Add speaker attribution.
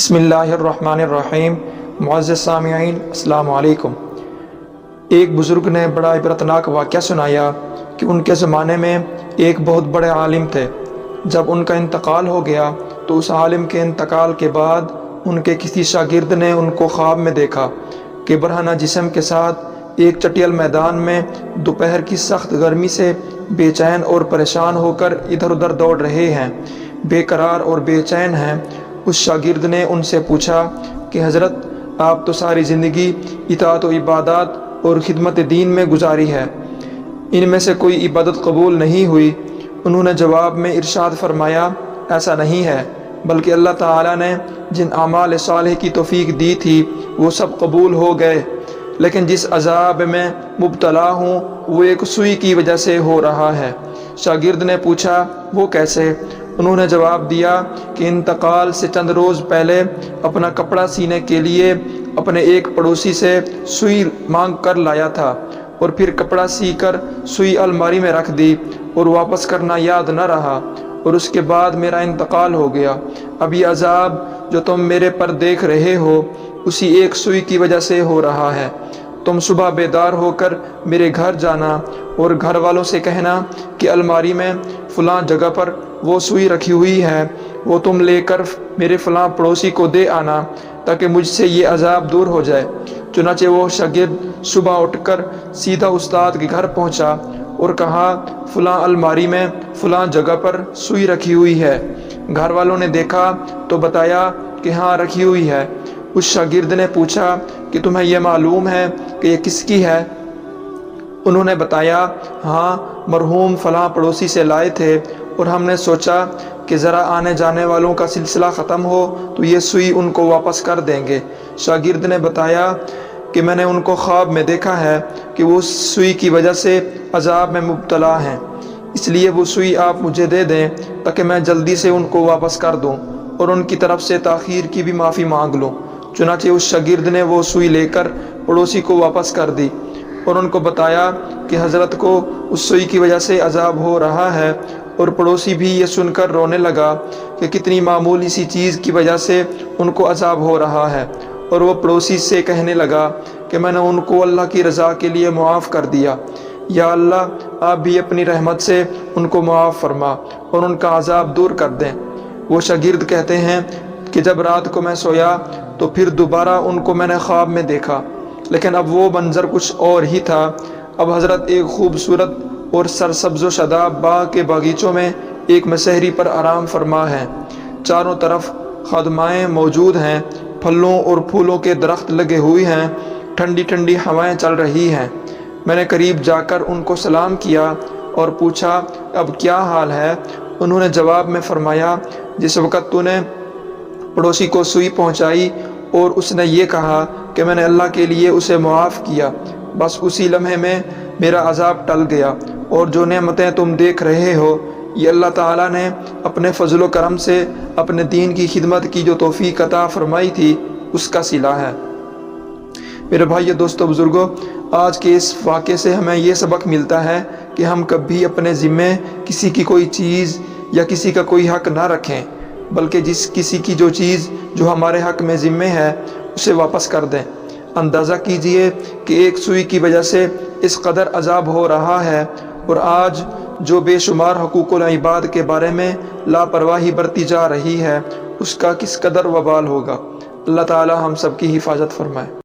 Speaker 1: بسم اللہ الرحمن الرحیم۔ معزز سامعین السلام علیکم۔ ایک بزرگ نے بڑا عبرتناک واقعہ سنایا کہ ان کے زمانے میں ایک بہت بڑے عالم تھے۔ جب ان کا انتقال ہو گیا تو اس عالم کے انتقال کے بعد ان کے کسی شاگرد نے ان کو خواب میں دیکھا کہ برہنہ جسم کے ساتھ ایک چٹیل میدان میں دوپہر کی سخت گرمی سے بے چین اور پریشان ہو کر ادھر ادھر دوڑ رہے ہیں، بے قرار اور بے چین ہیں۔ اس شاگرد نے ان سے پوچھا کہ حضرت، آپ تو ساری زندگی اطاعت و عبادات اور خدمت دین میں گزاری ہے، ان میں سے کوئی عبادت قبول نہیں ہوئی؟ انہوں نے جواب میں ارشاد فرمایا، ایسا نہیں ہے، بلکہ اللہ تعالیٰ نے جن اعمال صالح کی توفیق دی تھی وہ سب قبول ہو گئے، لیکن جس عذاب میں مبتلا ہوں وہ ایک سوئی کی وجہ سے ہو رہا ہے۔ شاگرد نے پوچھا، وہ کیسے؟ انہوں نے جواب دیا کہ انتقال سے چند روز پہلے اپنا کپڑا سینے کے لیے اپنے ایک پڑوسی سے سوئی مانگ کر لایا تھا، اور پھر کپڑا سی کر سوئی الماری میں رکھ دی اور واپس کرنا یاد نہ رہا، اور اس کے بعد میرا انتقال ہو گیا۔ اب یہ عذاب جو تم میرے پر دیکھ رہے ہو اسی ایک سوئی کی وجہ سے ہو رہا ہے۔ تم صبح بیدار ہو کر میرے گھر جانا اور گھر والوں سے کہنا کہ الماری میں فلاں جگہ پر وہ سوئی رکھی ہوئی ہے، وہ تم لے کر میرے فلاں پڑوسی کو دے آنا تاکہ مجھ سے یہ عذاب دور ہو جائے۔ چنانچہ وہ شاگرد صبح اٹھ کر سیدھا استاد کے گھر پہنچا اور کہا، فلاں الماری میں فلاں جگہ پر سوئی رکھی ہوئی ہے۔ گھر والوں نے دیکھا تو بتایا کہ ہاں رکھی ہوئی ہے۔ اس شاگرد نے پوچھا کہ تمہیں یہ معلوم ہے کہ یہ کس کی ہے؟ انہوں نے بتایا، ہاں مرحوم فلاں پڑوسی سے لائے تھے، اور ہم نے سوچا کہ ذرا آنے جانے والوں کا سلسلہ ختم ہو تو یہ سوئی ان کو واپس کر دیں گے۔ شاگرد نے بتایا کہ میں نے ان کو خواب میں دیکھا ہے کہ وہ سوئی کی وجہ سے عذاب میں مبتلا ہیں، اس لیے وہ سوئی آپ مجھے دے دیں تاکہ میں جلدی سے ان کو واپس کر دوں اور ان کی طرف سے تاخیر کی بھی معافی مانگ لوں۔ چنانچہ اس شاگرد نے وہ سوئی لے کر پڑوسی کو واپس کر دی اور ان کو بتایا کہ حضرت کو اس سوئی کی وجہ سے عذاب ہو رہا ہے، اور پڑوسی بھی یہ سن کر رونے لگا کہ کتنی معمولی سی چیز کی وجہ سے ان کو عذاب ہو رہا ہے، اور وہ پڑوسی سے کہنے لگا کہ میں نے ان کو اللہ کی رضا کے لیے معاف کر دیا۔ یا اللہ، آپ بھی اپنی رحمت سے ان کو معاف فرما اور ان کا عذاب دور کر دیں۔ وہ شاگرد کہتے ہیں کہ جب رات کو میں سویا تو پھر دوبارہ ان کو میں نے خواب میں دیکھا، لیکن اب وہ منظر کچھ اور ہی تھا۔ اب حضرت ایک خوبصورت اور سرسبز و شاداب باغ کے باغیچوں میں ایک مسحری پر آرام فرما ہے۔ چاروں طرف خادمائیں موجود ہیں، پھلوں اور پھولوں کے درخت لگے ہوئے ہیں، ٹھنڈی ٹھنڈی ہوائیں چل رہی ہیں۔ میں نے قریب جا کر ان کو سلام کیا اور پوچھا، اب کیا حال ہے؟ انہوں نے جواب میں فرمایا، جس وقت تو نے پڑوسی کو سوئی پہنچائی اور اس نے یہ کہا کہ میں نے اللہ کے لیے اسے معاف کیا، بس اسی لمحے میں میرا عذاب ٹل گیا، اور جو نعمتیں تم دیکھ رہے ہو یہ اللہ تعالیٰ نے اپنے فضل و کرم سے اپنے دین کی خدمت کی جو توفیق عطا فرمائی تھی اس کا صلہ ہے۔ میرے بھائی دوستو بزرگوں، آج کے اس واقعے سے ہمیں یہ سبق ملتا ہے کہ ہم کبھی اپنے ذمے کسی کی کوئی چیز یا کسی کا کوئی حق نہ رکھیں، بلکہ جس کسی کی جو چیز جو ہمارے حق میں ذمے ہے اسے واپس کر دیں۔ اندازہ کیجئے کہ ایک سوئی کی وجہ سے اس قدر عذاب ہو رہا ہے، اور آج جو بے شمار حقوق العباد کے بارے میں لاپرواہی برتی جا رہی ہے اس کا کس قدر وبال ہوگا۔ اللہ تعالی ہم سب کی حفاظت فرمائے۔